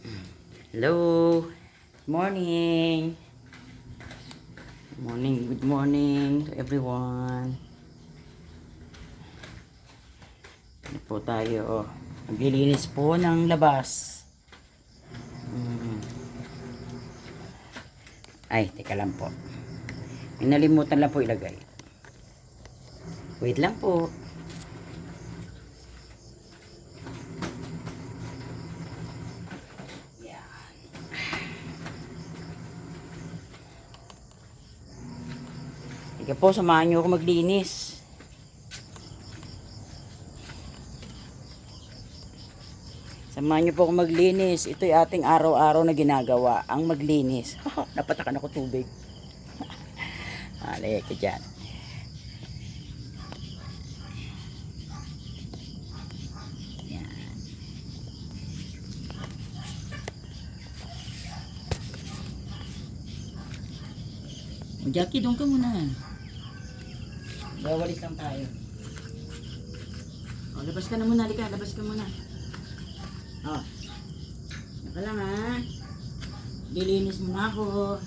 Hello. Morning. Good morning to everyone. Ano po tayo? Maglilinis po ng labas. Ay, teka lang po. May nalimutan lang po ilagay. Wait lang po. Sige po, samahan niyo ako maglinis. Samahan niyo po ako maglinis. Ito'y ating araw-araw na ginagawa. Ang maglinis. Napatakan ako tubig. Alay ka dyan. Yan. Jackie, doon ka muna. Bawalis lang tayo. O, labas ka na muna. Halika, labas ka muna. O. Naka lang ha. Lilinis muna ako.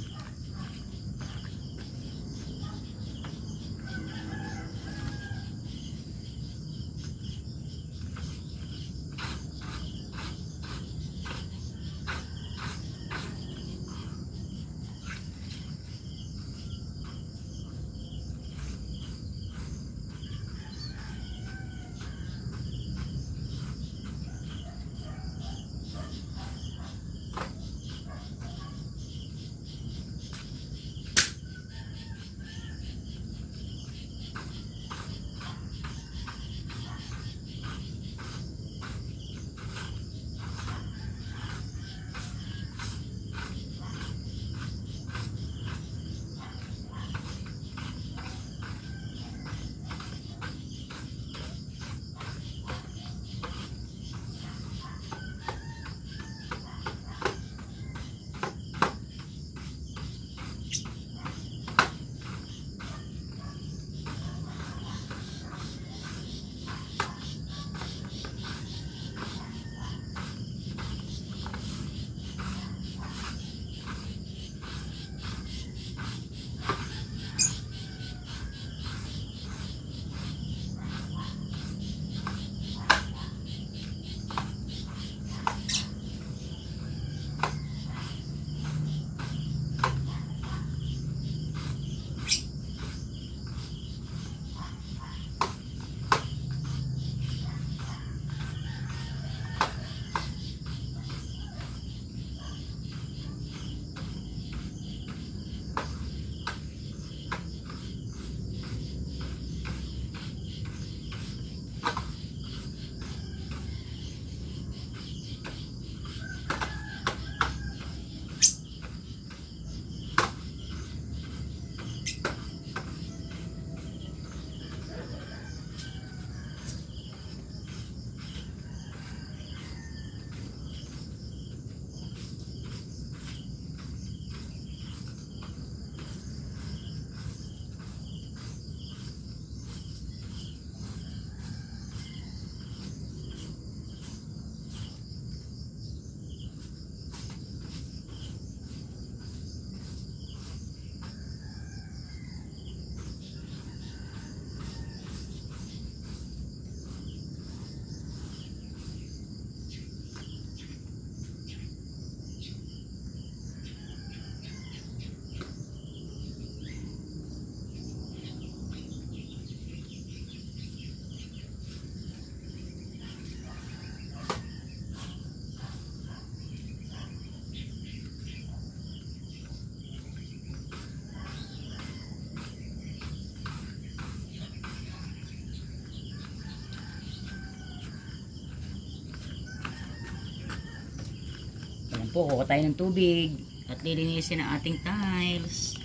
Ayan po, kuha tayo ng tubig at lilinisin ang ating tiles.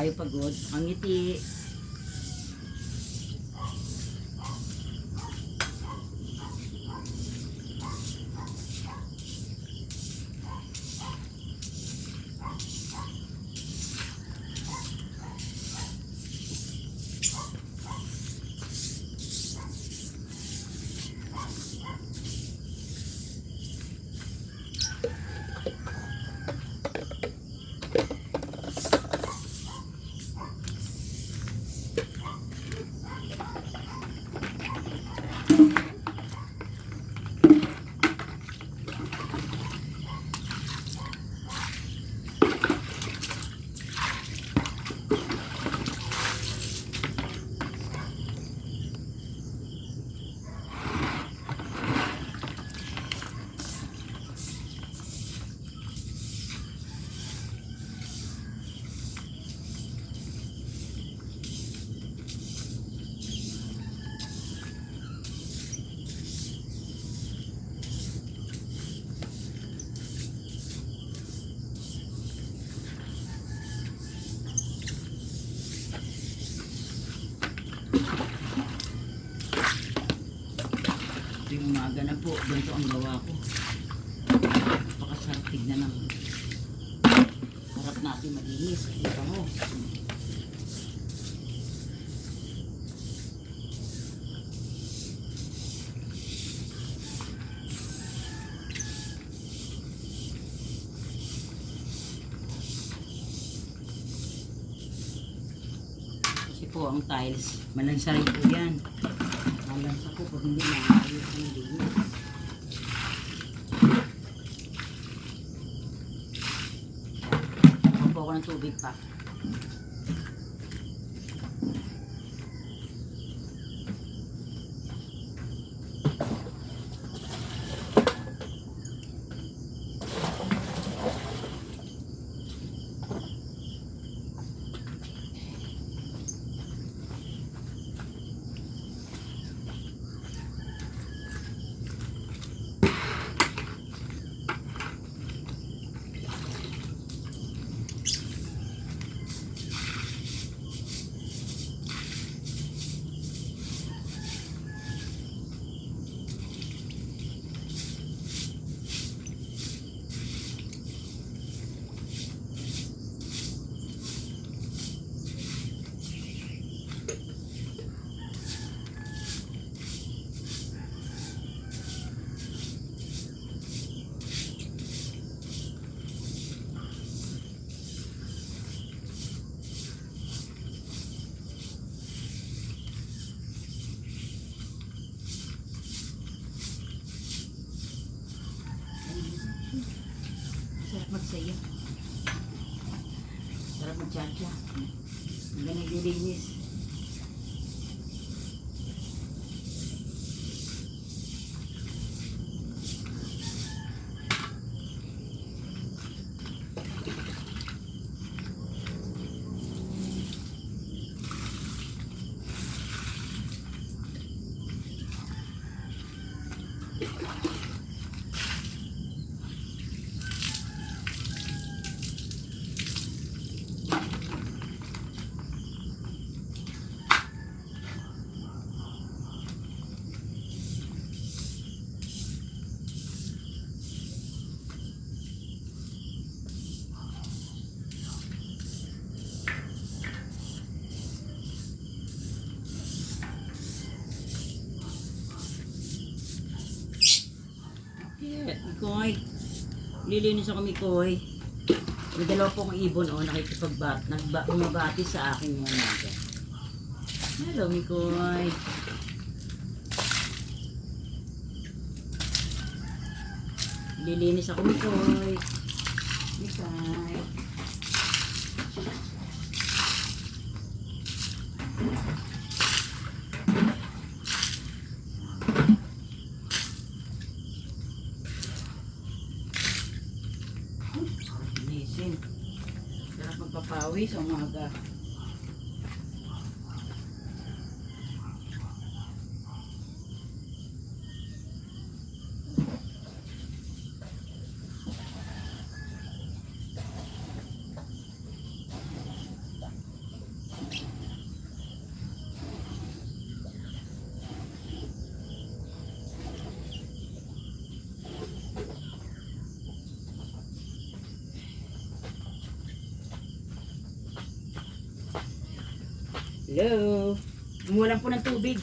tayo pagod. Ang ngiti. Tuwing umaga na po, ganito ang gawa ko. Napakasarap tignan ng harap natin malinis. Kita mo. Kasi po ang tiles, malansa rin po yan. Malansa po pag hindi maayos ang linis. Huwag po ako ng tubig pa. Sarap magsaya. Sarap magtsatsa. Hanggang naglilinis. Mikoy. Lilinis ako, Mikoy. May dalawa pong ibon, bumabati sa akin yung mga. Hello, Mikoy. Lilinis ako, Mikoy. Mikoy. Sarap magpapawi sa umaga. Hello? Umulan po ng tubig.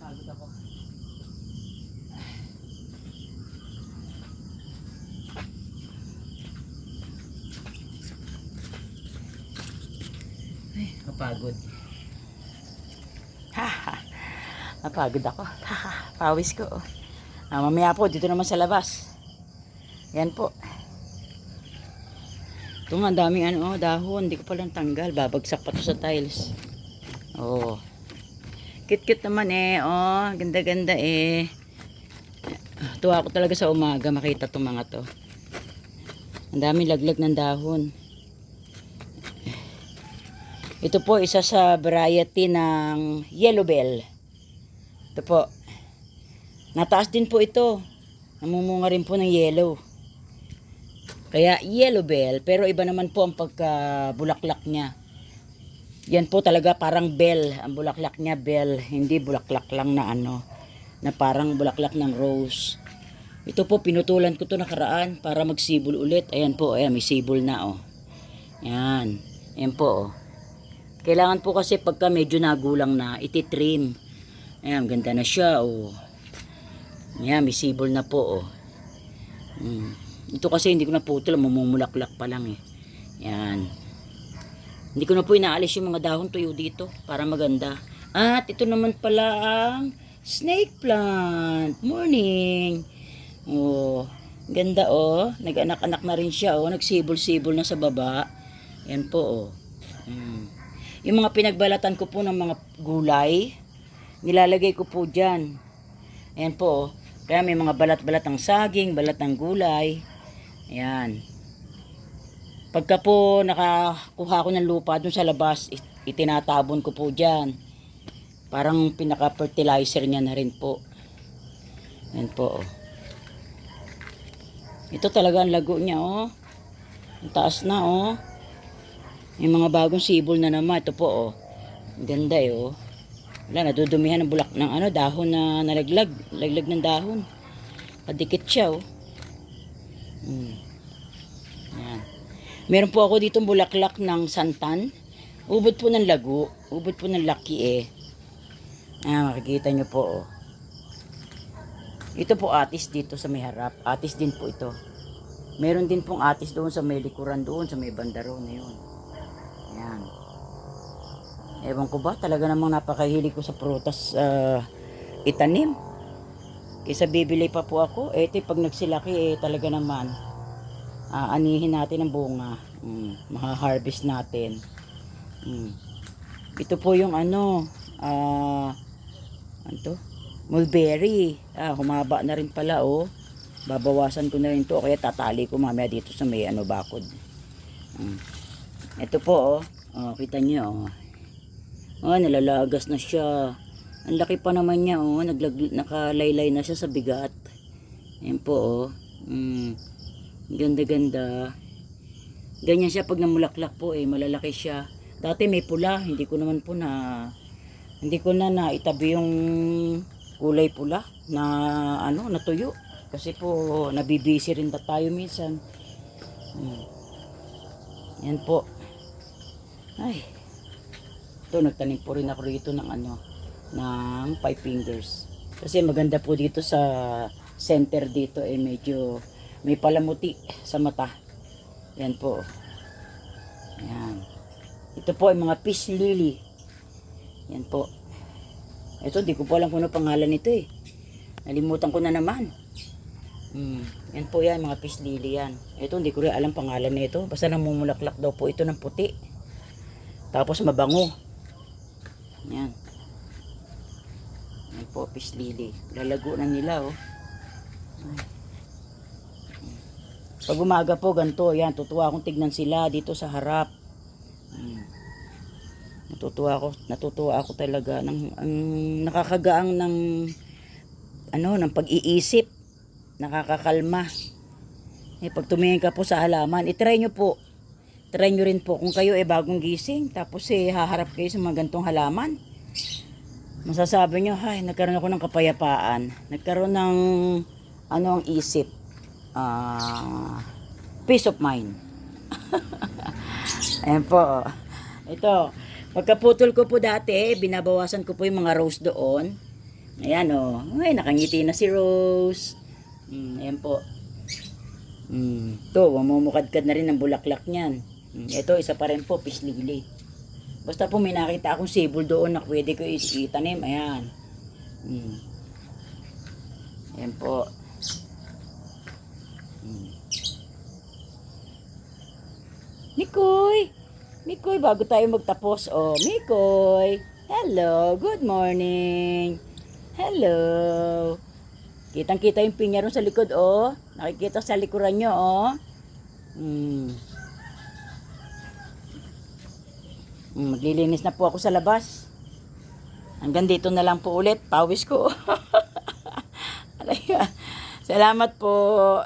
Pagod ako. Ay, kapagod. Haha. Napagod ako. Haha. Pawis ko. Mamaya po, dito naman sa labas. Yan po. Ito nga, daming dahon. Hindi ko palang tanggal. Babagsak pa to sa tiles. Oh. Cute-cute naman oh. Ganda-ganda Tuwa ako talaga sa umaga makita itong mga to. Ang daming laglag ng dahon. Ito po isa sa variety ng yellow bell. Ito po. Nataas din po ito. Namumunga rin po ng yellow. Kaya yellow bell. Pero iba naman po ang pagka-bulaklak niya. Yan po talaga parang bell. Ang bulaklak niya bell. Hindi bulaklak lang na na parang bulaklak ng rose. Ito po pinutulan ko to nakaraan para magsibol ulit. Ayan po. Ayan may sibol na Yan. Ayan po Kailangan po kasi pagka medyo nagulang na ititrim. Ayan ganda na siya Ayan may sibol na po Ito kasi hindi ko naputol. Mamumulaklak pa lang Ayan. Hindi ko na po inaalis yung mga dahon tuyo dito para maganda. At ito naman pala ang snake plant. Morning. Ganda Nag-anak-anak na rin siya Nagsibol-sibol na sa baba. Yan po Yung mga pinagbalatan ko po ng mga gulay, nilalagay ko po dyan. Ayan po Kaya may mga balat-balat ng saging, balat ng gulay. Ayan. Pagka po nakakuha ko ng lupa dun sa labas, itinatabon ko po dyan. Parang pinaka-fertilizer niya na rin po. Yan po Ito talaga ang lago niya Ang taas na May mga bagong sibol na naman. Ito po Ang ganda Wala, nadudumihan ng bulak ng dahon na nalaglag. Laglag ng dahon. Padikit siya Yan. Meron po ako ditong bulaklak ng santan. Ubod po ng lago. Ubod po ng laki makikita nyo po Ito po atis dito sa may harap. Atis din po ito. Meron din pong atis doon sa may likuran doon. Sa may bandaro na yun. Ayan. Ewan ko ba, talaga namang napakahilig ko sa prutas itanim. Kaysa bibili pa po ako. Ito pag nagsilaki talaga naman anihin natin ang bunga. Maha-harvest natin. Ito po yung mulberry. Humaba na rin pala Babawasan ko na rin to kaya tatali ko mamaya dito sa may bakod. Ito po, oh. Oh, kita niyo, oh. Oh, nalalagas na siya. Ang laki pa naman niya, oh. Nakalaylay na siya sa bigat. Ayan po, oh. Ganda-ganda. Ganyan siya pag namulaklak po, eh. Malalaki siya. Dati may pula. Hindi ko na naitabi yung kulay pula na natuyo. Kasi po, nabibisi rin tayo minsan. Yan po. Ay. Ito, nagtanim po rin ako rito ng ng 5 fingers. Kasi maganda po dito sa center dito, medyo may palamuti sa mata. Yan po. Yan. Ito po ay mga peace lily. Yan po. Ito, di ko po alam kung ano pangalan nito eh. Nalimutan ko na naman. Yan po yan, mga peace lily yan. Ito, hindi ko rin alam pangalan nito. Basta namumulaklak daw po ito ng puti. Tapos mabango. Yan. Yan po, peace lily. Lalago na nila, oh. Pag umaga po, ganito. Yan, tutuwa akong tignan sila dito sa harap. Natutuwa ako talaga. Ang nakakagaang ng pag-iisip. Nakakakalma. Pag tumingin ka po sa halaman, itry nyo po. Try nyo rin po kung kayo bagong gising. Tapos haharap kayo sa mga gantong halaman. Masasabi nyo, ay, nagkaroon ako ng kapayapaan. Nagkaroon ng ang isip. Peace of mind. Ayan po. Ito. Pagkaputol ko po dati, binabawasan ko po yung mga rose doon. Ayan, oh. Ay, nakangiti na si Rose. Ayan po. Ito, mamumukadkad na rin ang bulaklak niyan. Ito, isa pa rin po, peace lily. Basta po may nakita akong sibol doon na pwede ko itanim. Ayan. Ayan po. Mikoy, bago tayo magtapos. Oh, Mikoy. Hello, good morning. Hello. Kitang-kita yung pinya ron sa likod, oh. Nakikita sa likuran nyo, oh. Maglilinis na po ako sa labas. Hanggang dito na lang po ulit. Pawis ko. Salamat po.